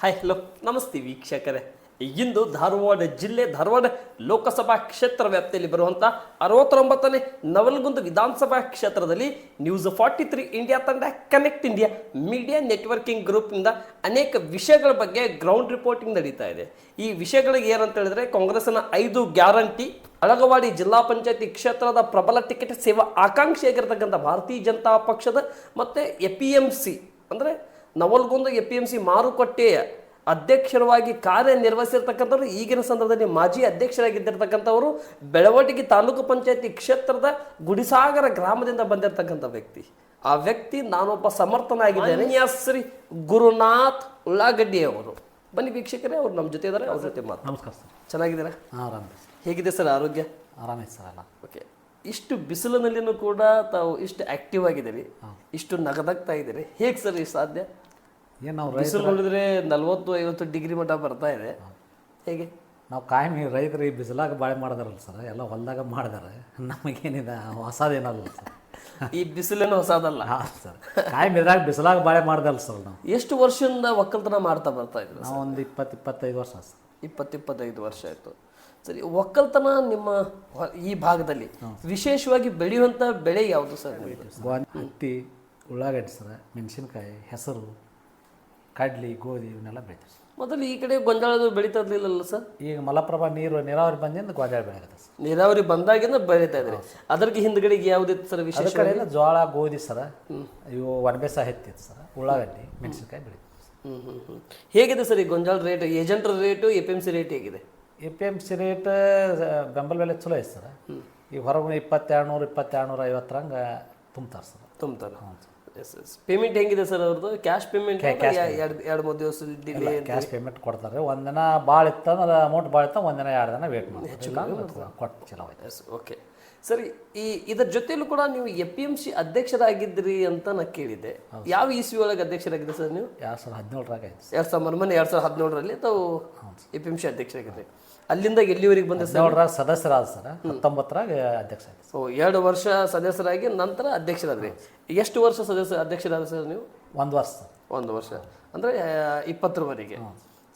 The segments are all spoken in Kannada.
ಹಾಯ್ ಹಲೋ ನಮಸ್ತೆ ವೀಕ್ಷಕರೇ. ಇಂದು ಧಾರವಾಡ ಜಿಲ್ಲೆ ಧಾರವಾಡ ಲೋಕಸಭಾ ಕ್ಷೇತ್ರ ವ್ಯಾಪ್ತಿಯಲ್ಲಿ ಬರುವಂಥ 69ನೇ ನವಲಗುಂದ ವಿಧಾನಸಭಾ ಕ್ಷೇತ್ರದಲ್ಲಿ ನ್ಯೂಸ್ 43 ಇಂಡಿಯಾ ತಂಡ ಕನೆಕ್ಟ್ ಇಂಡಿಯಾ ಮೀಡಿಯಾ ನೆಟ್ವರ್ಕಿಂಗ್ ಗ್ರೂಪ್ನಿಂದ ಅನೇಕ ವಿಷಯಗಳ ಬಗ್ಗೆ ಗ್ರೌಂಡ್ ರಿಪೋರ್ಟಿಂಗ್ ನಡೀತಾ ಇದೆ. ಈ ವಿಷಯಗಳಿಗೆ ಏನಂತ ಹೇಳಿದ್ರೆ, ಕಾಂಗ್ರೆಸ್ನ 5 ಗ್ಯಾರಂಟಿ, ಅಳಗವಾಡಿ ಜಿಲ್ಲಾ ಪಂಚಾಯತಿ ಕ್ಷೇತ್ರದ ಪ್ರಬಲ ಟಿಕೆಟ್ ಸೇವಾ ಆಕಾಂಕ್ಷಿಯಾಗಿರ್ತಕ್ಕಂಥ ಭಾರತೀಯ ಜನತಾ ಪಕ್ಷದ ಮತ್ತು APMC ಅಂದರೆ ನವಲಗುಂದ APMC ಮಾರುಕಟ್ಟೆಯ ಅಧ್ಯಕ್ಷರವಾಗಿ ಕಾರ್ಯನಿರ್ವಹಿಸಿರ್ತಕ್ಕಂಥವ್ರು, ಈಗಿನ ಸಂದರ್ಭದಲ್ಲಿ ಮಾಜಿ ಅಧ್ಯಕ್ಷರಾಗಿದ್ದಿರ್ತಕ್ಕಂಥವರು, ಬೆಳವಟಗಿ ತಾಲೂಕು ಪಂಚಾಯತಿ ಕ್ಷೇತ್ರದ ಗುಡಿಸಾಗರ ಗ್ರಾಮದಿಂದ ಬಂದಿರತಕ್ಕಂಥ ವ್ಯಕ್ತಿ. ಆ ವ್ಯಕ್ತಿ ನಾನೊಬ್ಬ ಸಮರ್ಥನಾಗಿದ್ದೇನೆ, ಶ್ರೀ ಗುರುನಾಥ್ ಉಳ್ಳಾಗಡ್ಡಿ ಅವರು. ಬನ್ನಿ ವೀಕ್ಷಕರೇ, ಅವ್ರು ನಮ್ಮ ಜೊತೆ ಇದ್ದಾರೆ, ಅವ್ರ ಜೊತೆ ಮಾತು. ನಮಸ್ಕಾರ ಸರ್. ಚೆನ್ನಾಗಿದ್ದೀರಾ? ಆರಾಮ. ಹೇಗಿದೆ ಸರ್ ಆರೋಗ್ಯ? ಆರಾಮೈತೆ ಸರ್ ಎಲ್ಲ. ಓಕೆ. ಇಷ್ಟು ಬಿಸಿಲಿನಲ್ಲಿನೂ ಕೂಡ ತಾವು ಇಷ್ಟು ಆಕ್ಟಿವ್ ಆಗಿದ್ದೀರಿ, ಇಷ್ಟು ನಗದಾಗ್ತಾ ಇದ್ದೀರಿ, ಹೇಗೆ ಸರ್ ಇದು ಸಾಧ್ಯ? ಏನು ನಾವು ಬಿಸಿಲು ನೋಡಿದ್ರೆ 40-50 ಡಿಗ್ರಿ ಮಟ್ಟ ಬರ್ತಾ ಇದೆ, ಹೇಗೆ? ನಾವು ಕಾಯಂ ರೈತರು ಈ ಬಿಸಿಲಾಗ ಬಾಳೆ ಮಾಡಿದಾರಲ್ಲ ಸರ್, ಎಲ್ಲ ಹೊಲ್ದಾಗ ಮಾಡಿದಾರೆ. ನಮಗೇನಿದೆ ಹೊಸದೇನಲ್ಲ ಸರ್. ಈ ಬಿಸಿಲೇನು ಹೊಸದಲ್ಲ. ಹಾಂ ಸರ್, ಕಾಯಂ ಇದ್ರಾಗ ಬಿಸಿಲಾಗ ಬಾಳೆ ಮಾಡ್ದಲ್ಲ ಸರ್. ನಾವು ಎಷ್ಟು ವರ್ಷದಿಂದ ಒಕ್ಕಲ್ತನ ಮಾಡ್ತಾ ಬರ್ತಾ ಇದ್ರು? ನಾವು ಒಂದು 20-25 ವರ್ಷ ಸರ್. 20-25 ವರ್ಷ ಆಯಿತು. ಸರಿ, ಒಕ್ಕಲ್ತನ ನಿಮ್ಮ ಈ ಭಾಗದಲ್ಲಿ ವಿಶೇಷವಾಗಿ ಬೆಳೆಯುವಂಥ ಬೆಳೆ ಯಾವುದು ಸರ್? ಹತ್ತಿ, ಉಳ್ಳಾಗಡ್ಡಿ ಸರ್, ಮೆಣಸಿನ್ಕಾಯಿ, ಹೆಸರು, ಕಡ್ಲಿ, ಗೋಧಿ ಇವನ್ನೆಲ್ಲ ಬೆಳಿತೀವಿ ಸರ್. ಮೊದಲು ಈ ಕಡೆ ಗೊಂಜಾಳದು ಬೆಳೀತಾ ಇರಲಿಲ್ಲಲ್ಲ ಸರ್? ಈಗ ಮಲಪ್ರಭಾ ನೀರಾವರಿ ಬಂದಿಂದ ಗೋಂಜಾಳ ಬೆಳೆಯುತ್ತೆ ಸರ್. ನೀರಾವರಿ ಬಂದಾಗಿಂದ ಬೆಳೀತಾ ಇದ್ರಿ. ಅದಕ್ಕೆ ಹಿಂದ್ಗಡೆಗೆ ಯಾವುದಿತ್ತು ಸರ್ ವಿಶೇಷ? ಕಡೆಯಿಂದ ಜೋಳ, ಗೋಧಿ ಸರ, ಇವು ಒಣಬೇಸ ಹತ್ತಿತ್ತು ಸರ್, ಉಳ್ಳಾಗಡ್ಡಿ, ಮೆಣಸಿನ್ಕಾಯಿ ಬೆಳಿತೀವಿ. ಹೇಗಿದೆ ಸರ್ ಈ ಗೊಂಜಾಳ ರೇಟ್? ಏಜೆಂಟ್ರ ರೇಟು, APMC ರೇಟ್ ಹೇಗಿದೆ? APMC ರೇಟ್ ಬೆಂಬಲ ಬೆಲೆ ಚಲೋ ಐತೆ ಸರ್. ಈಗ ಹೊರಗೆ 2200-2250 ರಂಗೆ ತುಂಬ್ತಾರೆ ಸರ್. ತುಂಬ್ತಾರೆ. Yes yes. ಪೇಮೆಂಟ್ ಹೆಂಗಿದೆ ಸರ್ ಅವ್ರದ್ದು? Cash payment? 2-3 ದಿವಸ ಡಿಲೇ? ಕ್ಯಾಶ್ ಪೇಮೆಂಟ್ ಕೊಡ್ತಾರೆ. ಒಂದಿನ ಭಾಳ ಇತ್ತಂದ್ರೆ ಅಮೌಂಟ್ ಭಾಳ ಇತ್ತು, ಒಂದಿನ 2 ದಿನ ವೇಟ್ ಮಾಡ್ತಾರೆ, ಕೊಟ್ಟು ಚಲೋ ಐತೆ. Yes, okay. ಸರಿ, ಇದರ ಜೊತೆಲೂ ಕೂಡ ನೀವು APMC ಅಧ್ಯಕ್ಷರಾಗಿದ್ರಿ ಅಂತ ನಾನು ಕೇಳಿದ್ದೆ. ಯಾವ ಇಸ್ವಿ ಒಳಗೆ ಅಧ್ಯಕ್ಷರಾಗಿದ್ದೆ ಸರ್ ನೀವು? 2017 ಆಯ್ತು. 2017ರಲ್ಲಿ ತಾವು APMC ಅಧ್ಯಕ್ಷರಾಗಿದ್ರಿ. ಅಲ್ಲಿಂದ ಎಲ್ಲಿವರೆಗೆ ಬಂದ ಸರ್? 17 ಸದಸ್ಯರಾದ ಸರ್, 19 ಅಧ್ಯಕ್ಷ ಆಯ್ತು. ಸೊ 2 ವರ್ಷ ಸದಸ್ಯರಾಗಿ ನಂತರ ಅಧ್ಯಕ್ಷರಾದ್ರಿ. ಎಷ್ಟು ವರ್ಷ ಅಧ್ಯಕ್ಷರಾದ ಸರ್ ನೀವು? 1 ವರ್ಷ. 1 ವರ್ಷ ಅಂದರೆ 20ರವರೆಗೆ.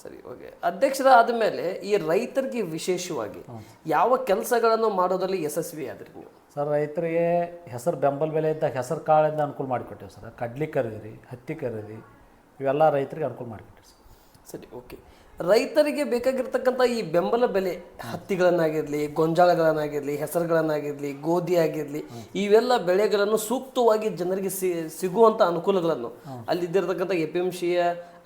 ಸರಿ, ಓಕೆ. ಅಧ್ಯಕ್ಷರಾದ ಮೇಲೆ ಈ ರೈತರಿಗೆ ವಿಶೇಷವಾಗಿ ಯಾವ ಕೆಲಸಗಳನ್ನು ಮಾಡೋದ್ರಲ್ಲಿ ಯಶಸ್ವಿ ಆದ್ರಿ ನೀವು? ಸರ್, ರೈತರಿಗೆ ಹೆಸರು ಬೆಂಬಲ ಬೆಲೆ ಇದ್ದಾಗ ಹೆಸರು ಕಾಳಿಂದ ಅನುಕೂಲ ಮಾಡಿಕೊಟ್ಟೇವೆ ಸರ್. ಕಡ್ಲಿ ಖರೀದಿ, ಹತ್ತಿ ಖರೀದಿ, ಇವೆಲ್ಲ ರೈತರಿಗೆ ಅನುಕೂಲ ಮಾಡಿಕೊಟ್ಟೇವೆ ಸರ್. ಸರಿ, ಓಕೆ. ರೈತರಿಗೆ ಬೇಕಾಗಿರ್ತಕ್ಕಂಥ ಈ ಬೆಂಬಲ ಬೆಲೆ, ಹತ್ತಿಗಳನ್ನಾಗಿರಲಿ, ಗೊಂಜಾಳಗಳನ್ನಾಗಿರಲಿ, ಹೆಸರುಗಳನ್ನಾಗಿರಲಿ, ಗೋಧಿ ಆಗಿರಲಿ, ಇವೆಲ್ಲ ಬೆಳೆಗಳನ್ನು ಸೂಕ್ತವಾಗಿ ಜನರಿಗೆ ಸಿಗುವಂಥ ಅನುಕೂಲಗಳನ್ನು ಅಲ್ಲಿದ್ದಿರತಕ್ಕಂಥ APMCಯ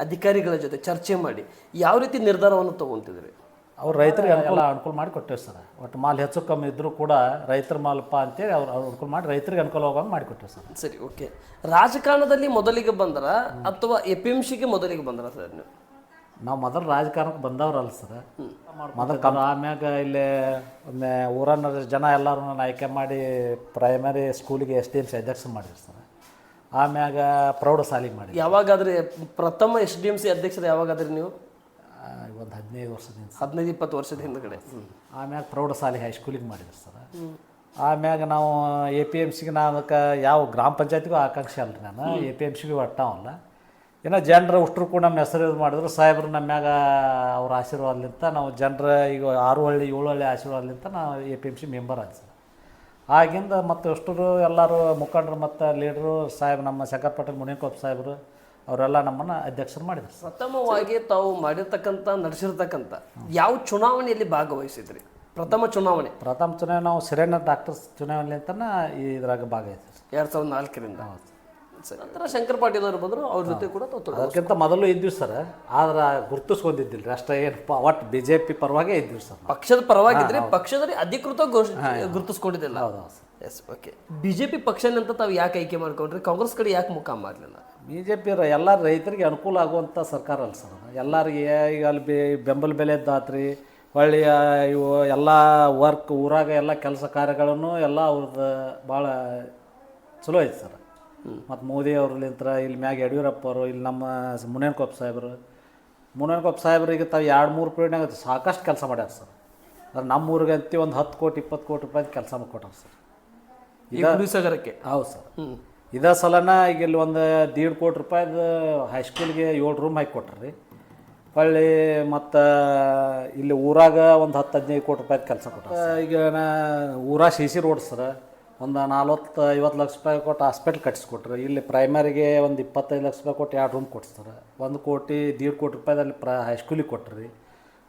ಅಧಿಕಾರಿಗಳ ಜೊತೆ ಚರ್ಚೆ ಮಾಡಿ ಯಾವ ರೀತಿ ನಿರ್ಧಾರವನ್ನು ತಗೊಂತಿದ್ರಿ? ಅವ್ರು ರೈತರಿಗೆ ಎಲ್ಲ ಅನುಕೂಲ ಮಾಡಿ ಕೊಟ್ಟೇವೆ ಸರ್. ಒಟ್ಟು ಮಾಲ್ ಹೆಚ್ಚು ಕಮ್ಮಿ ಇದ್ದರೂ ಕೂಡ ರೈತರ ಮಾಲಪ್ಪ ಅಂತೇಳಿ ಅವ್ರು ಅನುಕೂಲ ಮಾಡಿ ರೈತರಿಗೆ ಅನುಕೂಲ ಹೋಗೋಂಗೆ ಮಾಡಿಕೊಟ್ಟೇವೆ ಸರ್. ಸರಿ, ಓಕೆ. ರಾಜಕಾರಣದಲ್ಲಿ ಮೊದಲಿಗೆ ಬಂದ್ರ ಅಥವಾ APMCಗೆ ಮೊದಲಿಗೆ ಬಂದ್ರ ಸರ್ ನೀವು? ನಾವು ಮೊದಲು ರಾಜಕಾರಣಕ್ಕೆ ಬಂದವ್ರಲ್ಲ ಸರ್. ಮೊದಲು ಆಮ್ಯಾಗ ಇಲ್ಲೇ ಒಮ್ಮೆ ಊರನ್ನ ಜನ ಎಲ್ಲರೂ ಆಯ್ಕೆ ಮಾಡಿ ಪ್ರೈಮರಿ ಸ್ಕೂಲಿಗೆ SDMC ಅಧ್ಯಕ್ಷ ಮಾಡಿದ್ರು ಸರ್. ಆಮ್ಯಾಗ ಪ್ರೌಢಶಾಲೆಗೆ ಮಾಡಿ. ಯಾವಾಗಾದ್ರೆ ಪ್ರಥಮ SDMC ಅಧ್ಯಕ್ಷರು ಯಾವಾಗಾದ್ರಿ ನೀವು? ಒಂದು 15 ವರ್ಷದಿಂದ, 15-20 ವರ್ಷದ ಹಿಂದ್ಗಡೆ. ಆಮ್ಯಾಗ ಪ್ರೌಢಶಾಲೆ ಹೈಸ್ಕೂಲಿಗೆ ಮಾಡಿದ್ರು ಸರ್. ಆಮ್ಯಾಗ ನಾವು APMCಗೆ ಅದಕ್ಕೆ ಯಾವ ಗ್ರಾಮ ಪಂಚಾಯತಿಗೂ ಆಕಾಂಕ್ಷೆ ಅಲ್ರಿ ನಾನು, APMCಗೆ ಒಟ್ಟಾವಲ್ಲ. ಏನೋ ಜನರ ಉಷ್ಟ್ರು ಕೂಡ ನಮ್ಮ ಹೆಸರು ಇದು ಮಾಡಿದ್ರು ಸಾಹೇಬ್ರು. ನಮ್ಮ ಮ್ಯಾಗ ಅವ್ರ ಆಶೀರ್ವಾದಲಿಂತ ನಾವು ಜನರ ಈಗ 6 ಹಳ್ಳಿ 7 ಹಳ್ಳಿ ಆಶೀರ್ವಾದಲಿಂತ ನಾವು APMC ಮೆಂಬರ್ ಆಯ್ತು ಸರ್. ಆಗಿಂದ ಮತ್ತು ಅಷ್ಟರು ಎಲ್ಲರೂ ಮುಖಂಡರು ಮತ್ತು ಲೀಡ್ರು ಸಾಹೇಬ್, ನಮ್ಮ ಶಂಕರ್ ಪಾಟೀಲ್ ಮುನೇಕೊಪ್ಪ ಸಾಹೇಬರು ಅವರೆಲ್ಲ ನಮ್ಮನ್ನು ಅಧ್ಯಕ್ಷರು ಮಾಡಿದ್ರು. ಪ್ರಥಮವಾಗಿ ತಾವು ನಡೆಸಿರ್ತಕ್ಕಂಥ ಯಾವ ಚುನಾವಣೆಯಲ್ಲಿ ಭಾಗವಹಿಸಿದ್ರಿ? ಪ್ರಥಮ ಚುನಾವಣೆ ನಾವು ಸಿರೇನ ಡಾಕ್ಟರ್ಸ್ ಚುನಾವಣೆ ಅಂತ ಇದ್ರಾಗ ಭಾಗವಹಿಸಿ 2004ರಿಂದ. ಸರಿ, ನಂತರ ಶಂಕರ್ ಪಾಟೀಲ್ ಅವರು ಬಂದರು, ಅವ್ರ ಜೊತೆ ಕೂಡ ಅದಕ್ಕಿಂತ ಮೊದಲು ಇದ್ವಿ ಸರ್. ಆದ್ರೆ ಗುರುತಿಸ್ಕೊಂಡಿದ್ದಿಲ್ಲ ರೀ ಅಷ್ಟೇ. ಏನು ಒಟ್ಟು BJP ಪರವಾಗೇ ಇದ್ವಿ ಸರ್. ಪಕ್ಷದ ಪರವಾಗಿದ್ರೆ ಪಕ್ಷದಲ್ಲಿ ಅಧಿಕೃತ ಗುರುತಿಸ್ಕೊಂಡಿದ್ದಿಲ್ಲ. ಹೌದು. S, okay. BJP ಪಕ್ಷನಂತ ತಾವು ಯಾಕೆ ಆಯ್ಕೆ ಮಾಡ್ಕೊಂಡ್ರಿ? ಕಾಂಗ್ರೆಸ್ ಕಡೆ ಯಾಕೆ ಮುಖ ಮಾಡಲಿಲ್ಲ? BJP ಎಲ್ಲ ರೈತರಿಗೆ ಅನುಕೂಲ ಆಗುವಂಥ ಸರ್ಕಾರ ಅಲ್ಲ ಸರ್. ಎಲ್ಲರಿಗೆ ಈಗ ಅಲ್ಲಿ ಬೆಂಬಲ ಬೆಲೆ ಇದ್ದಾತ್ರಿ, ಒಳ್ಳೆಯ ಇವು ಎಲ್ಲ ವರ್ಕ್ ಊರಾಗ ಎಲ್ಲ ಕೆಲಸ ಕಾರ್ಯಗಳನ್ನು ಎಲ್ಲ ಅವ್ರದ್ದು ಭಾಳ ಚಲೋ ಐತೆ ಸರ್. ಮತ್ತು ಮೋದಿ ಅವ್ರಲಿಂತ್ರ ಇಲ್ಲಿ ಮ್ಯಾಗ ಯಡಿಯೂರಪ್ಪ ಅವರು, ಇಲ್ಲಿ ನಮ್ಮ ಮುನೇನಕೊಪ್ಪ ಸಾಹೇಬರಿಗೆ ತಾವು 2-3 ಪೀರಿಯಡ್ನಾಗ ಸಾಕಷ್ಟು ಕೆಲಸ ಮಾಡ್ಯಾರ ಸರ್. ಅದ್ರ ನಮ್ಮ ಊರಿಗಂತೂ ಒಂದು 10 ಕೋಟಿ 20 ಕೋಟಿ ರೂಪಾಯಿ ಕೆಲಸ ಕೊಟ್ಟಾರ ಸರ್. ಸಾಗರಕ್ಕೆ. ಹೌದು ಸರ್. ಇದೇ ಸಲನ ಈಗ ಇಲ್ಲಿ ಒಂದು 1.5 ಕೋಟಿ ರೂಪಾಯಿದು ಹೈಸ್ಕೂಲ್ಗೆ 7 ರೂಮ್ ಹಾಕಿ ಕೊಟ್ರಿ. ಹೊಳ್ಳಿ ಮತ್ತು ಇಲ್ಲಿ ಊರಾಗ ಒಂದು 10-15 ಕೋಟಿ ರೂಪಾಯಿ ಕೆಲಸ ಕೊಟ್ಟ ಈಗ ಊರಾಗ ಸಿ ರೋಡ್ ಸರ ಒಂದು 40-50 ಲಕ್ಷ ರೂಪಾಯಿ ಕೊಟ್ಟು ಹಾಸ್ಪಿಟ್ಲ್ ಕಟ್ಸಿಕೊಟ್ರು. ಇಲ್ಲಿ ಪ್ರೈಮರಿಗೆ ಒಂದು 25 ಲಕ್ಷ ರೂಪಾಯಿ ಕೊಟ್ಟು 2 ರೂಮ್ ಕೊಡ್ತಾರೆ. 1 ಕೋಟಿ 1.5 ಕೋಟಿ ರೂಪಾಯಿದಲ್ಲಿ ಹೈಸ್ಕೂಲಿಗೆ ಕೊಟ್ರಿ.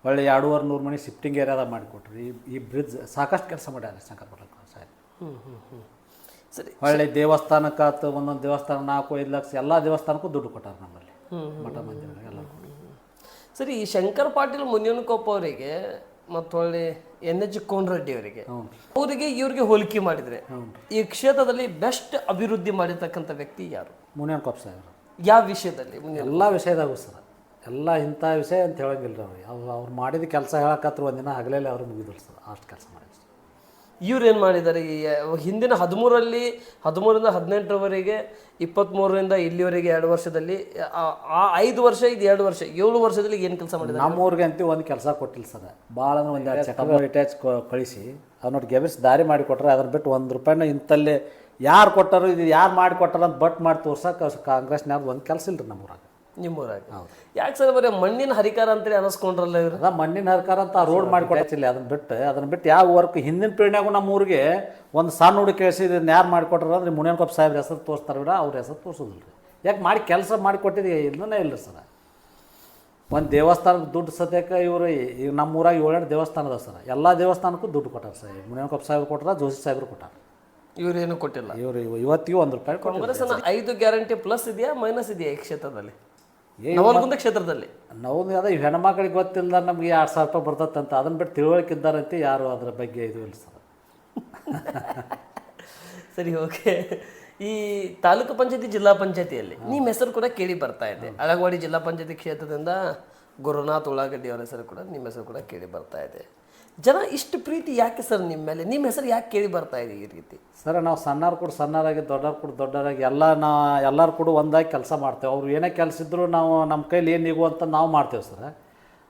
ಹೊಳ್ಳಿ 200 ಮನೆ ಶಿಫ್ಟಿಂಗ್ ಏರಿಯಾದಾಗ ಮಾಡಿಕೊಟ್ರಿ. ಈ ಬ್ರಿಡ್ಜ್ ಸಾಕಷ್ಟು ಕೆಲಸ ಮಾಡ್ಯಾರ ಶಂಕರ್ ಪಾಟೀಲ್ ಸಾಹೇಬ್. ಸರಿ, ಹೊಳ್ಳಿ ದೇವಸ್ಥಾನಕ್ಕಾತು ಒಂದೊಂದು ದೇವಸ್ಥಾನ 4-5 ಲಕ್ಷ ಎಲ್ಲ ದೇವಸ್ಥಾನಕ್ಕೂ ದುಡ್ಡು ಕೊಟ್ಟಾರೆ ನಮ್ಮಲ್ಲಿ ಮಠ ಮಂದಿರ ಎಲ್ಲ. ಸರಿ, ಈ ಶಂಕರ್ ಪಾಟೀಲ್ ಮುನಿಯನಕೊಪ್ಪ ಅವರಿಗೆ ಮತ್ತು ಹೊಳ್ಳಿ NH ಕೋನರೆಡ್ಡಿ ಅವರಿಗೆ ಇವ್ರಿಗೆ ಹೋಲಿಕೆ ಮಾಡಿದರೆ ಈ ಕ್ಷೇತ್ರದಲ್ಲಿ ಬೆಸ್ಟ್ ಅಭಿವೃದ್ಧಿ ಮಾಡಿರ್ತಕ್ಕಂಥ ವ್ಯಕ್ತಿ ಯಾರು? ಮುನಿಯನಕೊಪ್ಪ ಸಾಹೇಬ್ರು. ಯಾವ ವಿಷಯದಲ್ಲಿ? ಎಲ್ಲ ವಿಷಯದಾಗೂ ಸರ್, ಎಲ್ಲ ಇಂಥ ವಿಷಯ ಅಂತ ಹೇಳಂಗಿಲ್ಲ ರೀ. ಅವ್ರು ಮಾಡಿದ ಕೆಲಸ ಹೇಳಕತ್ರ ಒಂದಿನ ಹಗಲಲ್ಲಿ ಅವ್ರು ಮುಗಿದ್ರು ಸರ್, ಅಷ್ಟು ಕೆಲಸ ಮಾಡಿದ್ರು. ಇವ್ರೇನು ಮಾಡಿದ್ದಾರೆ? ಈ ಹಿಂದಿನ 13ರಿಂದ 18ರವರೆಗೆ 23ರಿಂದ ಇಲ್ಲಿವರೆಗೆ 2 ವರ್ಷದಲ್ಲಿ, ಆ 5 ವರ್ಷ ಇದು 2 ವರ್ಷ 7 ವರ್ಷದಲ್ಲಿ ಏನು ಕೆಲಸ ಮಾಡಿದ್ದಾರೆ? ನಮ್ಮೂರಿಗೆ ಅಂತೂ ಒಂದು ಕೆಲಸ ಕೊಟ್ಟಿಲ್ಲ ಸರ್. ಭಾಳ ಅಂದ್ರೆ ಒಂದು ರಿಟ್ಯಾಚ್ ಕಳಿಸಿ ಅವ್ರು ನೋಡಿ ಗೆಬಿಸ್ ದಾರಿ ಮಾಡಿ ಕೊಟ್ರೆ ಅದ್ರ ಬಿಟ್ಟು 1 ರೂಪಾಯಿನ ಇಂಥಲ್ಲಿ ಯಾರು ಕೊಟ್ಟಾರೋ ಇದು ಯಾರು ಮಾಡಿ ಕೊಟ್ಟಾರ ಅಂತ ಬಟ್ ಮಾಡಿ ತೋರ್ಸಕ್ಕೆ ಕಾಂಗ್ರೆಸ್ನಾಗ ಒಂದು ಕೆಲಸ ಇಲ್ಲ ರೀ ನಮ್ಮೂರಾಗ. ನಿಮ್ಮೂರಾಗ ಯಾಕೆ ಸರ್ ಬರೀ ಮಣ್ಣಿನ ಹರಿಕಾರ ಅಂತೇಳಿ ಅನ್ನಿಸ್ಕೊಂಡ್ರಲ್ಲ ಇವರು? ಅದ ಮಣ್ಣಿನ ಹರಿಕಾರ ಅಂತ ರೋಡ್ ಮಾಡಿಕೊಟ್ಟಿಲ್ಲ. ಅದನ್ನ ಬಿಟ್ಟು ಯಾವ ವರ್ಕ್ ಹಿಂದಿನ ಪೀಳಿಗೆಗೂ ನಮ್ಮ ಊರಿಗೆ ಒಂದು ಸಣ್ಣ ಹುಡುಗಿ ಕೇಳಿಸಿ ಇದನ್ನ ಯಾರು ಮಾಡಿಕೊಟ್ರ ಅಂದ್ರೆ ಮುನಿಯನಕೊಪ್ಪ ಸಾಹೇಬ್ರ ಹೆಸರು ತೋರಿಸ್ತಾರೆ ಬಿಡ, ಅವ್ರ ಹೆಸರು ತೋರಿಸೋದಿಲ್ಲ ರೀ. ಯಾಕೆ ಮಾಡಿ ಕೆಲಸ ಮಾಡಿಕೊಟ್ಟಿದ್ದು ಇಲ್ಲನೇ ಇಲ್ಲ ಸರ್. ಒಂದು ದೇವಸ್ಥಾನಕ್ಕೆ ದುಡ್ಡು ಸದ್ಯಕ್ಕೆ ಇವರು ಈಗ ನಮ್ಮ ಊರಾಗ 7-8 ದೇವಸ್ಥಾನ ಅದ ಸರ್. ಎಲ್ಲ ದೇವಸ್ಥಾನಕ್ಕೂ ದುಡ್ಡು ಕೊಟ್ಟಾರೆ ಸರ್. ಮುನಿಯನಕೊಪ್ಪ ಸಾಹೇಬ್ರು ಕೊಟ್ಟಾರ, ಜೋಶಿ ಸಾಹೇಬ್ರು ಕೊಟ್ಟಾರ. ಇವ್ರೇನು ಕೊಟ್ಟಿಲ್ಲ. ಇವರು ಇವತ್ತಿಗೂ 1 ರೂಪಾಯಿ ಕಾಂಗ್ರೆಸ್ 5 ಗ್ಯಾರಂಟಿ ಪ್ಲಸ್ ಇದೆಯಾ ಮೈನಸ್ ಇದೆಯಾ ಈ ಕ್ಷೇತ್ರದಲ್ಲಿ, ನವಲಗುಂದ ಕ್ಷೇತ್ರದಲ್ಲಿ? ನಾವು ಅದೇ ಹೆಣ್ಮಕ್ಳಿಗೆ ಗೊತ್ತಿಲ್ಲ ನಮ್ಗೆ 2,000 ರೂಪಾಯಿ ಬರ್ತದಂತ, ಅದನ್ನ ಬಿಟ್ಟು ತಿಳುವಳಿಕೆ ಇದ್ದಾರಂತೆ ಯಾರು ಅದ್ರ ಬಗ್ಗೆ ಇದು ಇಲ್ಲ ಸರ್. ಸರಿ, ಓಕೆ. ಈ ತಾಲೂಕು ಪಂಚಾಯತಿ ಜಿಲ್ಲಾ ಪಂಚಾಯತಿಯಲ್ಲಿ ನಿಮ್ಮ ಹೆಸರು ಕೂಡ ಕೇಳಿ ಬರ್ತಾ ಇದೆ. ಅಳಗವಾಡಿ ಜಿಲ್ಲಾ ಪಂಚಾಯತಿ ಕ್ಷೇತ್ರದಿಂದ ಗುರುನಾಥ್ ಉಳ್ಳಾಗಡ್ಡಿ ಅವರ ಹೆಸರು ಕೂಡ, ನಿಮ್ಮ ಹೆಸರು ಕೂಡ ಕೇಳಿ ಬರ್ತಾ ಇದೆ. ಜನ ಇಷ್ಟು ಪ್ರೀತಿ ಯಾಕೆ ಸರ್ ನಿಮ್ಮ ಮೇಲೆ? ನಿಮ್ಮ ಹೆಸರು ಯಾಕೆ ಕೇಳಿ ಬರ್ತಾ ಇದೆ ಈ ರೀತಿ? ಸರ್, ನಾವು ಸಣ್ಣವ್ರು ಕೂಡ ಸಣ್ಣರಾಗಿ, ದೊಡ್ಡವ್ರು ಕೂಡ ದೊಡ್ಡವರಾಗಿ ಎಲ್ಲರೂ ಕೂಡ ಒಂದಾಗಿ ಕೆಲಸ ಮಾಡ್ತೇವೆ. ಅವ್ರು ಏನೇ ಕೆಲಸ ಇದ್ದರೂ ನಾವು ನಮ್ಮ ಕೈಲಿ ಏನು ನೀವು ಅಂತ ನಾವು ಮಾಡ್ತೇವೆ ಸರ್.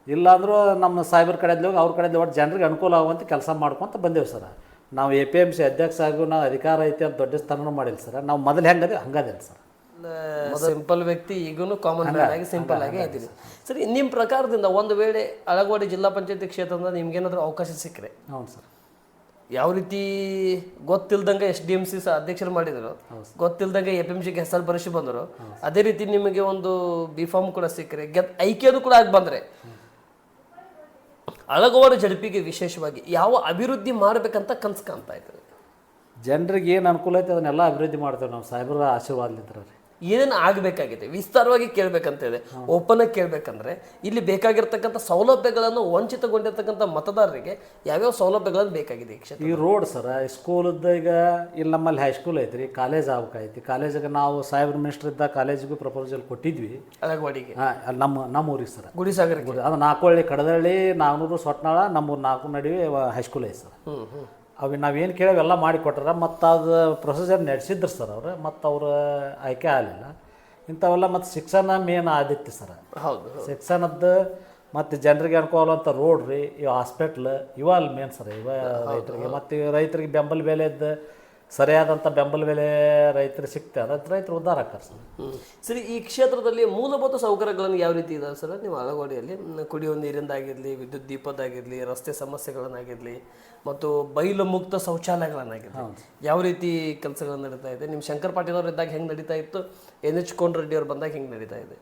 ಇಲ್ಲಾಂದ್ರೂ ನಮ್ಮ ಸಾಹೇಬ್ರ ಕಡೆಯಲ್ಲಿ ಹೋಗಿ ಅವ್ರ ಕಡೆಯಲ್ಲಿ ಒಟ್ಟು ಜನರಿಗೆ ಅನುಕೂಲ ಆಗುವಂಥ ಕೆಲಸ ಮಾಡ್ಕೊತ ಬಂದೇವು ಸರ್. ನಾವು APMC ಅಧ್ಯಕ್ಷ ಆಗು ನಾವು ಅಧಿಕಾರ ಐತಿ ಅಂತ ದೊಡ್ಡ ಸ್ಥಾನನೂ ಮಾಡಿಲ್ಲ ಸರ್. ನಾವು ಮೊದಲು ಹೆಂಗದೆ ಹಂಗದೇನು ಸರ್. ಸಿಂಪಲ್ ವ್ಯಕ್ತಿ, ಈಗೂ ಕಾಮನ್ ಮ್ಯಾನ್ ಆಗಿ ಸಿಂಪಲ್ ಆಗಿ ಇದ್ದೀವಿ. ಸರಿ, ನಿಮ್ಮ ಪ್ರಕಾರದಿಂದ ಒಂದು ವೇಳೆ ಅಳಗವಾಡಿ ಜಿಲ್ಲಾ ಪಂಚಾಯತಿ ಕ್ಷೇತ್ರದಿಂದ ನಿಮ್ಗೇನಾದರೂ ಅವಕಾಶ ಸಿಕ್ಕರೆ, ಹೌದು ಸರ್, ಯಾವ ರೀತಿ ಗೊತ್ತಿಲ್ದಂಗೆ SDMC ಅಧ್ಯಕ್ಷರು ಮಾಡಿದರು, ಗೊತ್ತಿಲ್ದಂಗೆ APMCಗೆ ಹೆಸರು ಬರೆಸಿ ಬಂದರು, ಅದೇ ರೀತಿ ನಿಮಗೆ ಒಂದು B.Pharm ಕೂಡ ಸಿಕ್ಕರೆ, ಆಯ್ಕೆಯೂ ಕೂಡ ಆಗಿ ಬಂದರೆ, ಅಳಗವಾಡಿ ಜಡಪಿಗೆ ವಿಶೇಷವಾಗಿ ಯಾವ ಅಭಿವೃದ್ಧಿ ಮಾಡಬೇಕಂತ ಕನಸು ಕಾಣ್ತಾ ಇದ್ದಾರೆ? ಜನರಿಗೆ ಏನು ಅನುಕೂಲ ಐತೆ ಅದನ್ನೆಲ್ಲ ಅಭಿವೃದ್ಧಿ ಮಾಡ್ತೇವೆ ನಾವು ಸಾಹೇಬ್ರ ಆಶೀರ್ವಾದಲಿದ್ರೆ ರೀ. ಏನೇನು ಆಗಬೇಕಾಗಿದೆ ವಿಸ್ತಾರವಾಗಿ ಕೇಳಬೇಕಂತ ಇದೆ. ಓಪನ್ ಆಗಿ ಕೇಳಬೇಕಂದ್ರೆ ಇಲ್ಲಿ ಬೇಕಾಗಿರ್ತಕ್ಕಂಥ ಸೌಲಭ್ಯಗಳನ್ನು ವಂಚಿತಗೊಂಡಿರ್ತಕ್ಕಂಥ ಮತದಾರರಿಗೆ ಯಾವ್ಯಾವ ಸೌಲಭ್ಯಗಳನ್ನು ಬೇಕಾಗಿದೆ ಈ ಕ್ಷೇತ್ರ? ಈ ರೋಡ್ ಸರ, ಸ್ಕೂಲದ್ದು ಈಗ ಇಲ್ಲಿ ನಮ್ಮಲ್ಲಿ ಹೈಸ್ಕೂಲ್ ಐತ್ರಿ, ಕಾಲೇಜ್ ಆಗ್ಬೇಕಾಯ್ತು. ಕಾಲೇಜಿಗೆ ನಾವು ಸಾಹೇಬ್ರ ಮಿನಿಸ್ಟರ್ ಇದ್ದ ಕಾಲೇಜಿಗೂ ಪ್ರಪೋಸಲ್ ಕೊಟ್ಟಿದ್ವಿ ಅಳಗವಾಡಿಗೆ. ಅಲ್ಲಿ ನಮ್ಮ ಊರಿಗೆ ಸರ್, ಗುಡಿಸಾಗರಕ್ಕೆ. ಅದು 4 ಹಳ್ಳಿ ಕಡದಳ್ಳಿ, 400 ಸೊಟ್ನಾಳ, ನಮ್ಮೂರು 4 ನಡುವೆ ಹೈಸ್ಕೂಲ್ ಐತೆ ಸರ್. ಅವು ನಾವೇನು ಕೇಳೇವೆ ಎಲ್ಲ ಮಾಡಿ ಕೊಟ್ಟಾರ. ಮತ್ತು ಅದು ಪ್ರೊಸೀಜರ್ ನಡೆಸಿದ್ರು ಸರ್ ಅವರು. ಮತ್ತು ಅವ್ರು ಆಯ್ಕೆ ಆಗಲಿಲ್ಲ ಇಂಥವೆಲ್ಲ. ಮತ್ತು ಶಿಕ್ಷಣ ಮೇನ್ ಆದಿತ್ತು ಸರ್. ಹೌದು, ಶಿಕ್ಷಣದ್ದು ಮತ್ತು ಜನರಿಗೆ ಅನುಕೂಲ ಅಂತ ರೋಡ್ ರೀ, ಇವು ಹಾಸ್ಪಿಟ್ಲ್, ಇವ ಅಲ್ಲಿ ಮೇನ್ ಸರ್. ಇವ ರೈತರಿಗೆ ಮತ್ತು ರೈತರಿಗೆ ಬೆಂಬಲ ಬೆಲೆದ್ದು ಸರಿಯಾದಂಥ ಬೆಂಬಲ ಬೆಲೆ ರೈತರಿಗೆ ಸಿಗ್ತದೆ, ಅದಕ್ಕೆ ರೈತರು ಉದ್ಧಾರ ಆಗ್ತಾರೆ ಸರ್. ಸರಿ, ಈ ಕ್ಷೇತ್ರದಲ್ಲಿ ಮೂಲಭೂತ ಸೌಕರ್ಯಗಳನ್ನು ಯಾವ ರೀತಿ ಇದಾವೆ ಸರ್ ನೀವು ಅಳಗವಾಡಿಯಲ್ಲಿ? ಕುಡಿಯುವ ನೀರಿಂದಾಗಿರಲಿ, ವಿದ್ಯುತ್ ದೀಪದಾಗಿರಲಿ, ರಸ್ತೆ ಸಮಸ್ಯೆಗಳನ್ನಾಗಿರಲಿ, ಮತ್ತು ಬಯಲು ಮುಕ್ತ ಶೌಚಾಲಯಗಳನ್ನಾಗಿರಲಿ, ಯಾವ ರೀತಿ ಕೆಲಸಗಳು ನಡೀತಾ ಇದೆ? ನಿಮ್ಮ ಶಂಕರ್ ಪಾಟೀಲ್ ಅವರು ಇದ್ದಾಗ ಹೆಂಗೆ ನಡೀತಾ ಇತ್ತು, NH ಕೋನರೆಡ್ಡಿ ಅವ್ರು ಬಂದಾಗ ಹೆಂಗೆ ನಡೀತಾ ಇದೆ?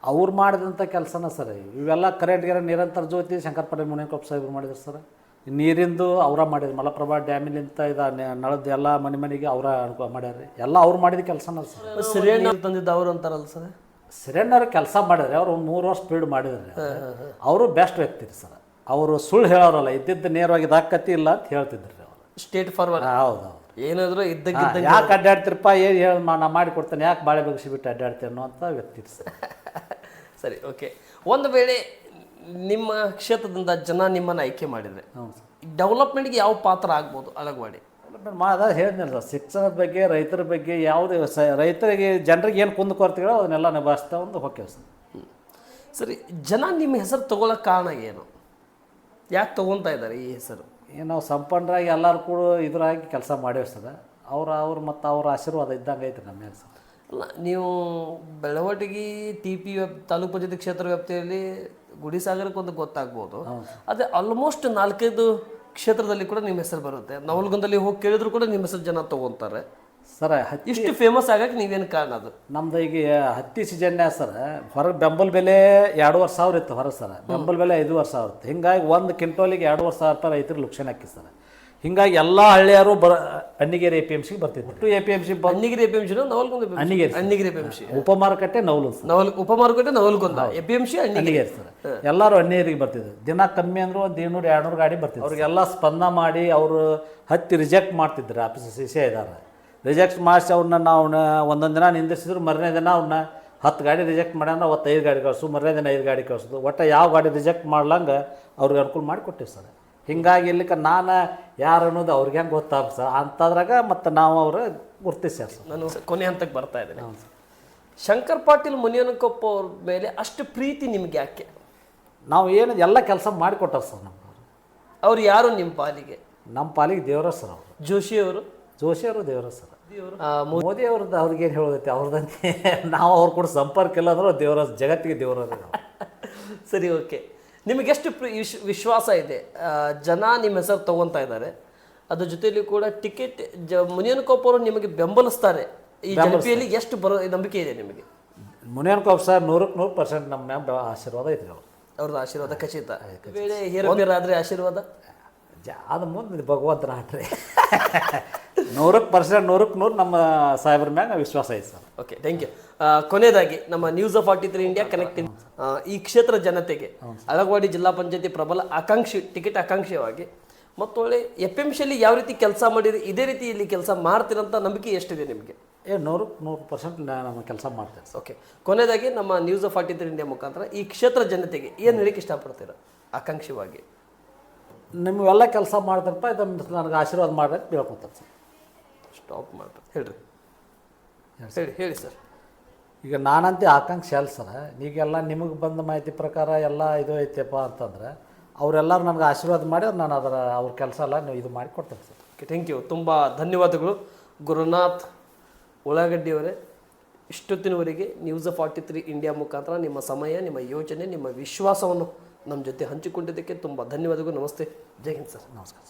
ಅವ್ರು ಮಾಡಿದಂಥ ಕೆಲಸನ ಸರ್ ಇವೆಲ್ಲ. ಕರೆಂಟ್ಗೆ ನಿರಂತರ ಜ್ಯೋತಿ ಶಂಕರ್ ಪಾಟೀಲ್ ಮುನಿಯನಕೊಪ್ಪ ಸಾಹೇಬ್ರು ಮಾಡಿದ್ರು ಸರ್. ನೀರಿಂದು ಅವರ ಮಾಡಿದ್ರು, ಮಲಪ್ರಭಾ ಡ್ಯಾಮಿನಿಂದ ಇದು ನಳದ್ದು ಎಲ್ಲ ಮನೆಗೆ ಅವರ ಅನುಕೂಲ ಮಾಡ್ಯಾರ. ಎಲ್ಲ ಅವ್ರು ಮಾಡಿದ ಕೆಲಸನ ಸರ್. ಸಿರಿಯಣ್ಣ ತಂದಿದ್ದು ಅವರು ಅಂತಾರಲ್ಲ ಸರ್? ಸಿರಿಯಣ್ಣವ್ರು ಕೆಲಸ ಮಾಡಿದ್ರೆ ಅವ್ರು 3 ವರ್ಷ ಸ್ಪೀಡ್ ಮಾಡಿದ್ರೆ ಅವರು ಬೆಸ್ಟ್ ವ್ಯಕ್ತಿ ರೀ ಸರ್. ಅವರು ಸುಳ್ಳು ಹೇಳೋರಲ್ಲ, ಇದ್ದಿದ್ದು ನೇರವಾಗಿ ಇದಾಕತಿ ಇಲ್ಲ ಅಂತ ಹೇಳ್ತಿದ್ರು ಅವರು. State forward. ಹೌದು, ಏನಾದರೂ ಇದ್ದಕ್ಕಿದ್ದ ಯಾಕೆ ಅಡ್ಡಾಡ್ತಿರಪ್ಪ, ಏನು ಹೇಳಿ ನಾ ಮಾಡಿಕೊಡ್ತೇನೆ, ಯಾಕೆ ಬಾಳೆ ಬಗ್ಸಿ ಬಿಟ್ಟು ಅಡ್ಡಾಡ್ತೇನೆ ಅನ್ನೋಂಥ ವ್ಯಕ್ತಿ ಸರ್. ಸರಿ, ಓಕೆ. ಒಂದು ವೇಳೆ ನಿಮ್ಮ ಕ್ಷೇತ್ರದಿಂದ ಜನ ನಿಮ್ಮನ್ನು ಆಯ್ಕೆ ಮಾಡಿದರೆ ಡೆವಲಪ್ಮೆಂಟ್ಗೆ ಯಾವ ಪಾತ್ರ ಆಗ್ಬೋದು ಅಳಗವಾಡಿ? ಅದ ಹೇಳಿದ್ನಲ್ಲ ಸರ್, ಶಿಕ್ಷಣದ ಬಗ್ಗೆ, ರೈತರ ಬಗ್ಗೆ, ಯಾವುದೇ ರೈತರಿಗೆ ಜನರಿಗೆ ಏನು ಕುಂದು ಕೊರತೆಗಳೋ ಅದನ್ನೆಲ್ಲ ನಿಭಾಯಿಸ್ತಾ ಒಂದು ಹೊಕ್ಕೇವೆ ಸರ್. ಸರಿ, ಜನ ನಿಮ್ಮ ಹೆಸರು ತಗೊಳ್ಳೋಕೆ ಕಾರಣ ಏನು? ಯಾಕೆ ತೊಗೊತಾ ಇದ್ದಾರೆ ಈ ಹೆಸರು? ಏನು ನಾವು ಸಂಪನ್ನರಾಗಿ ಎಲ್ಲರೂ ಕೂಡ ಇದ್ರಾಗಿ ಕೆಲಸ ಮಾಡೇವಿ ಸರ್. ಅವ್ರು ಮತ್ತು ಅವ್ರ ಆಶೀರ್ವಾದ ಇದ್ದಂಗೆ ಐತೆ ನಮ್ಮ ಮೇಲೆ ಸರ್. ಅಲ್ಲ ನೀವು ಬೆಳವಟಗಿ ಟಿ ಪಿ ತಾಲೂಕು ಪಂಚಾಯತಿ ಕ್ಷೇತ್ರ ವ್ಯಾಪ್ತಿಯಲ್ಲಿ ಗುಡಿಸಾಗರಕ್ಕೆ ಒಂದು ಗೊತ್ತಾಗ್ಬೋದು. ಅದೇ ಆಲ್ಮೋಸ್ಟ್ 4-5 ಕ್ಷೇತ್ರದಲ್ಲಿ ಕೂಡ ನಿಮ್ಮ ಹೆಸರು ಬರುತ್ತೆ. ನವಲಗುಂದಲ್ಲಿ ಹೋಗಿ ಕೇಳಿದ್ರು ಕೂಡ ನಿಮ್ಮ ಹೆಸರು ಜನ ತಗೊಂತಾರೆ. ಸರ್ ಇಷ್ಟು ಫೇಮಸ್ ಆಗಕ್ಕೆ ನೀವೇನು ಕಾರಣ ಅದು? ನಮ್ದು ಈಗ ಹತ್ತಿ ಸೀಸನ್ನೇ ಸರ್ ಹೊರಗೆ ಬೆಂಬಲ ಬೆಲೆ 2,500 ಇತ್ತು ಹೊರಗೆ ಸರ್. ಬೆಂಬಲ ಬೆಲೆ 5,500 ಇತ್ತು. ಹಿಂಗಾಗಿ 1 ಕ್ವಿಂಟೋಲಿಗೆ 2,500 ರೂಪಾಯಿ ರೈತರು ಲುಕ್ಷನ್ ಹಾಕಿ ಸರ್. ಹಿಂಗಾಗಿ ಎಲ್ಲ ಹಳ್ಳಿಯರು ಅಣ್ಣಿಗೇರಿ APMC ಬರ್ತಿದ್ರು. APMC Annigeri APMC Navalgund Annigeri APMC ಉಪಮಾರುಕಟ್ಟೆ ಉಪಮಾರುಕಟ್ಟೆ ನವಲಗುಂದ APMC ಅಣ್ಣಿಗೇರಿ ಸರ್. ಎಲ್ಲರೂ ಅಣ್ಣಿಗೇರಿಗೆ ಬರ್ತಿದ್ರು. ದಿನ ಕಮ್ಮಿ ಅಂದ್ರು ಒಂದು 100-200 ಗಾಡಿ ಬರ್ತಿದ್ರು. ಅವ್ರಿಗೆಲ್ಲ ಸ್ಪಂದನ ಮಾಡಿ ಅವರು ಹತ್ತಿ ರಿಜೆಕ್ಟ್ ಮಾಡ್ತಿದ್ರು. ಆಫೀಸ್ CCI ಇದ್ದಾರೆ ರಿಜೆಕ್ಟ್ ಮಾಡಿಸಿ ಅವ್ರನ್ನ ನಾವು ಒಂದೊಂದು ದಿನ ನಿಂದಿಸಿದ್ರು. ಮರನೇ ದಿನ ಅವ್ರನ್ನ 10 ಗಾಡಿ ರಿಜೆಕ್ಟ್ ಮಾಡ್ಯಾರ, ಅವತ್ತು 5 ಗಾಡಿ ಕಳಿಸು, ಮರನೇ ದಿನ 5 ಗಾಡಿ ಕಳಿಸೋದು. ಒಟ್ಟು ಯಾವ ಗಾಡಿ ರಿಜೆಕ್ಟ್ ಮಾಡ್ಲಂಗೆ ಅವ್ರಿಗೆ ಅನುಕೂಲ ಮಾಡಿಕೊಟ್ಟಿವಿ ಸರ್. ಹಿಂಗಾಗಿ ಇಲ್ಲಿಕ್ಕೆ ನಾನು ಯಾರು ಅನ್ನೋದು ಅವ್ರಿಗೆ ಹೆಂಗೆ ಗೊತ್ತಾಗ ಸರ್ ಅಂಥದ್ರಾಗ ಮತ್ತು ನಾವು ಅವ್ರ ಗುರ್ತಿಸ್ಯಾರ ಸರ್. ನಾನು ಕೊನೆ ಹಂತಕ್ಕೆ ಬರ್ತಾ ಇದ್ದೇನೆ. ಶಂಕರ್ ಪಾಟೀಲ್ ಮುನಿಯನಕೊಪ್ಪ ಅವ್ರ ಮೇಲೆ ಅಷ್ಟು ಪ್ರೀತಿ ನಿಮ್ಗೆ ಯಾಕೆ? ನಾವು ಏನು ಎಲ್ಲ ಕೆಲಸ ಮಾಡಿಕೊಟ್ಟಾರ ಸರ್ ನಮ್ಗೆ. ಅವ್ರು ಯಾರು ನಿಮ್ಮ ಪಾಲಿಗೆ? ನಮ್ಮ ಪಾಲಿಗೆ ದೇವರ ಸರ್ ಅವರು. ಜೋಶಿ ಅವರು ದೇವರ ಸರ್. ಮೋದಿ ಅವ್ರದ್ದು ಅವ್ರಿಗೇನು ಹೇಳೋದೈತೆ ಅವ್ರದಂತೆ ನಾವು ಅವ್ರ ಕೂಡ ಸಂಪರ್ಕ ಇಲ್ಲ ಅಂದ್ರೆ ದೇವರ ಜಗತ್ತಿಗೆ ದೇವರ. ಸರಿ, ಓಕೆ. ನಿಮಗೆಷ್ಟು ವಿಶ್ವಾಸ ಇದೆ ಜನ ನಿಮ್ಮ ಹೆಸರು ತಗೊತಾ ಇದ್ದಾರೆ? ಅದ್ರ ಜೊತೆಯಲ್ಲಿ ಕೂಡ ಟಿಕೆಟ್ ಮುನಿಯನಕೊಪ್ಪ ಅವರು ನಿಮಗೆ ಬೆಂಬಲಿಸ್ತಾರೆ. ಈ ಜನಪಿಯಲ್ಲಿ ಎಷ್ಟು ನಂಬಿಕೆ ಇದೆ ನಿಮಗೆ? ಮುನಿಯನಕೊಪ್ಪ ಸರ್ 100% ನಮ್ಮ ಮ್ಯಾಮ್ ಆಶೀರ್ವಾದ ಐತ್ರಿ ಅವ್ರದ್ದು ಆಶೀರ್ವಾದ ಖಚಿತ. ವೇಳೆ ಹೇರಬೇರಾದ್ರೆ ಆಶೀರ್ವಾದ ಅದು ಮುಂದೆ ಭಗವಂತನ ಆಟ್ರಿ 100% ನಮ್ಮ ಸಾಹೇಬ್ರ ಮ್ಯಾಗ ವಿಶ್ವಾಸ ಐತೆ ಸರ್. Okay, thank you. ಕೊನೆಯದಾಗಿ ನಮ್ಮ ನ್ಯೂಸ್ ಆಫ್ 43 ಇಂಡಿಯಾ ಕನೆಕ್ಟಿಂಗ್ ಈ ಕ್ಷೇತ್ರ ಜನತೆಗೆ ಅಳಗವಾಡಿ ಜಿಲ್ಲಾ ಪಂಚಾಯತಿ ಪ್ರಬಲ ಟಿಕೆಟ್ ಆಕಾಂಕ್ಷಿಯಾಗಿ ಮತ್ತು ಒಳ್ಳೆ FMCಯಲ್ಲಿ ಯಾವ ರೀತಿ ಕೆಲಸ ಮಾಡಿರಿ ಇದೇ ರೀತಿ ಇಲ್ಲಿ ಕೆಲಸ ಮಾಡ್ತೀರಂತ ನಂಬಿಕೆ ಎಷ್ಟಿದೆ ನಿಮಗೆ? 100% ನಮ್ಮ ಕೆಲಸ ಮಾಡ್ತೇವೆ. ಓಕೆ, ಕೊನೆಯದಾಗಿ ನಮ್ಮ ನ್ಯೂಸ್ ಆಫ್ 43 ಇಂಡಿಯಾ ಮುಖಾಂತರ ಈ ಕ್ಷೇತ್ರ ಜನತೆಗೆ ಏನು ಹೇಳಕ್ಕೆ ಇಷ್ಟಪಡ್ತೀರಾ ಆಕಾಂಕ್ಷಿವಾಗಿ? ನಿಮ್ಗೆಲ್ಲ ಕೆಲಸ ಮಾಡ್ತಾರಪ್ಪ, ಇದು ನನಗೆ ಆಶೀರ್ವಾದ ಮಾಡ್ರಿ ಹೇಳ್ಕೊತಾರೆ ಸರ್. ಸ್ಟಾಪ್ ಮಾಡ್ತಾರೆ ಹೇಳಿ ಸರ್. ಈಗ ನಾನಂತೆ ಆಕಾಂಕ್ಷೆ ಅಲ್ಲ ಸರ್. ಈಗೆಲ್ಲ ನಿಮಗೆ ಬಂದ ಮಾಹಿತಿ ಪ್ರಕಾರ ಎಲ್ಲ ಇದು ಐತೆಪ್ಪ ಅಂತಂದ್ರೆ ಅವರೆಲ್ಲರೂ ನನಗೆ ಆಶೀರ್ವಾದ ಮಾಡಿ ನಾನು ಅವ್ರ ಕೆಲಸ ಎಲ್ಲ ನೀವು ಇದು ಮಾಡಿ ಕೊಡ್ತೇನೆ ಸರ್. Okay, thank you. ತುಂಬ ಧನ್ಯವಾದಗಳು ಗುರುನಾಥ್ ಉಳ್ಳಾಗಡ್ಡಿಯವರೇ. ಇಷ್ಟೊತ್ತಿನವರೆಗೆ ನ್ಯೂಸ್ ಆಫ್ 43 ಇಂಡಿಯಾ ಮುಖಾಂತರ ನಿಮ್ಮ ಸಮಯ, ನಿಮ್ಮ ಯೋಚನೆ, ನಿಮ್ಮ ವಿಶ್ವಾಸವನ್ನು ನಮ್ಮ ಜೊತೆ ಹಂಚಿಕೊಂಡಿದ್ದಕ್ಕೆ ತುಂಬ ಧನ್ಯವಾದಗಳು. ನಮಸ್ತೆ, ಜೈ ಹಿಂದ್ ಸರ್. ನಮಸ್ಕಾರ.